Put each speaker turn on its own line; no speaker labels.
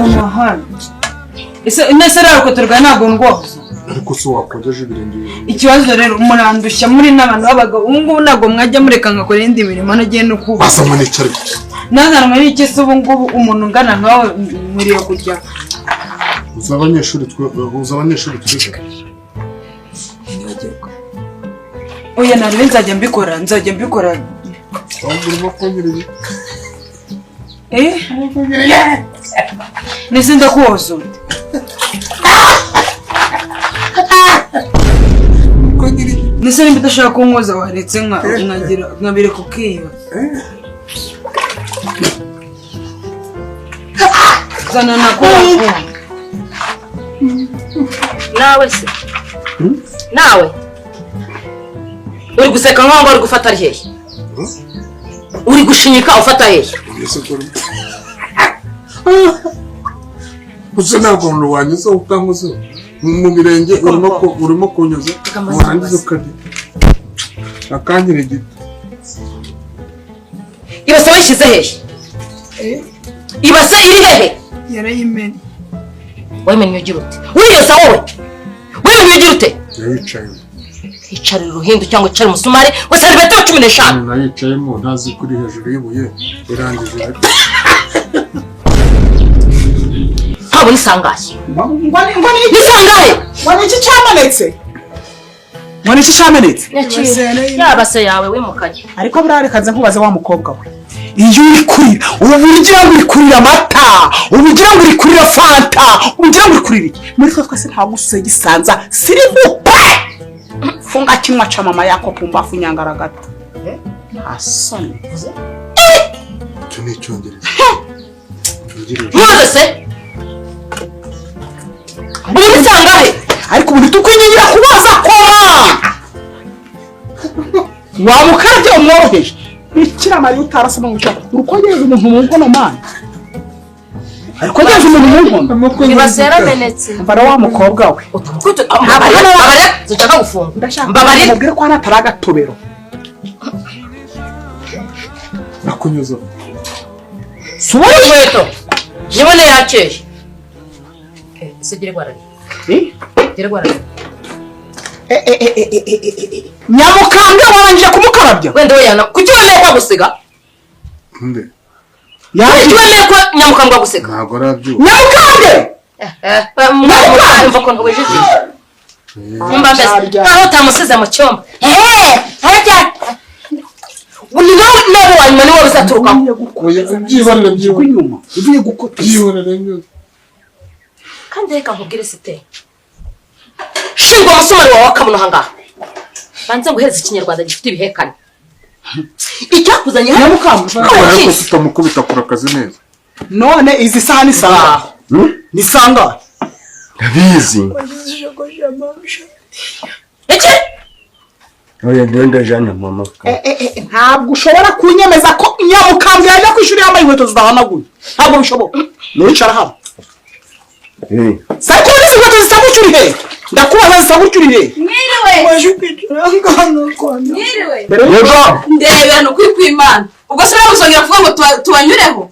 Zamahari. Ese rero ko turwaye ntabwo ndwaza.
Ariko se wakojeje ibirenge.
Ikibazo rero murandushya muri n'abantu b'abagabo. Ubu ngubu ntabwo mwajya mureka ngakora indi mirimo nagiye no kuba.
Basa muri cyari.
Nazanwa n'iki se ubu ngubu umuntu ngana nkawe mwiriye kujya.
Uza abanyeshuri twiga.
Oya nari nzajya mbikora.
Urimo kongera.
Nese ndakuoza. Nese nimba udashaka kunkoza waretse nkabire kukiba. Zana nakora.
Nawe se. Nawe. Uri guseka nkaho uri gufata ari hehe? Uri gushinyika ufata hehe?
Uze ntabwo muntu wanyuze utanguze mu birenge urimo kunyuza murangiza ukadi akanyire gito.
Ibase wishyize hehe? Ibase iri hehe?
Yarayimena.
Wamenye ugira ute? Wiyose wowe? Wamenye ugira ute?
Yicaye.
Icara uruhindu cyangwa icara umusumari wese ari beto 15.
Nayicayemo ntazi kuri hejuru y'ibuye irangije.
Habo nisangaye.
Nisangaye. Wani iki cyamenetse?
Yabase yawe wimukanye.
Ariko burarekaze nkubaze wa mukobwa we. Iyo uri kurira, ubugira ngo uri kurira amata, ubugira ngo uri kurira fanta, ubugira ngo uri kurira iki? Muri twe twese nta gususe gisanza, siribupe. Funga kimwa cha mama yako pumbafu nyangaragata. Asani.
Cyo ni cyongereza.
Mwose. Buri sangahe?
Ariko ubu tukwinyira kubaza koma. Wa mukarabye umworoheje. Bikira mari utarasoma nguca. Urukogeze umuntu mu nkono man. Ariko ngeje umuntu mu nkono.
Ibasera menetse.
Mbara wa mukobwa we.
Mbabare zitaka gufunga.
Mbabare mubwire ko anatara agatobero.
Nakunyuza.
Suwe weto. Nibone yakeye. Sigire gwarari. Gire gwarari.
Nyamukambye warangije kumukarabya.
Wende oyana kuki wemeye kwa gusiga?
Nde.
Kuki wemeye kwa nyamukambwa gusiga?
Ntago arabyo.
Nyamukambye.
Mva ko ntawejeje. Mbambeze. Aho tamusize mu cyomba. Harajya. Uni nawe wanyuma ni wowe uzaturuka.
Byihorere
inyuma. Ugiye gukota.
Byihorere nyose.
Kandi reka nkubwire site. Shingo musumari wawe akamuno hanga. Banze nguhereza ikinyarwanda gifite ibihekane. Icyakuzanye
Nyamukambye.
Ariko tutamukubita kura kazi neza.
None izi saha ni sanga. Ni sanga.
Ndabizi.
Eki?
Oya ndenda jana mama.
Ntabwo ushobora kunyemeza ko Nyamukambye yaje kwishuri yambaye inkweto zidahanaguye. Ntabwo bishoboka. Nicara hano. Sako ni inkweto zitabucyuri he? Ndakubaza zitabucyuri he?
Mwiriwe. Waje kwitura ngano kwanda.
Mwiriwe.
Yego.
Ndebe hano kwimana. Ubwo se nabuzongera kuvuga ngo tubanyureho.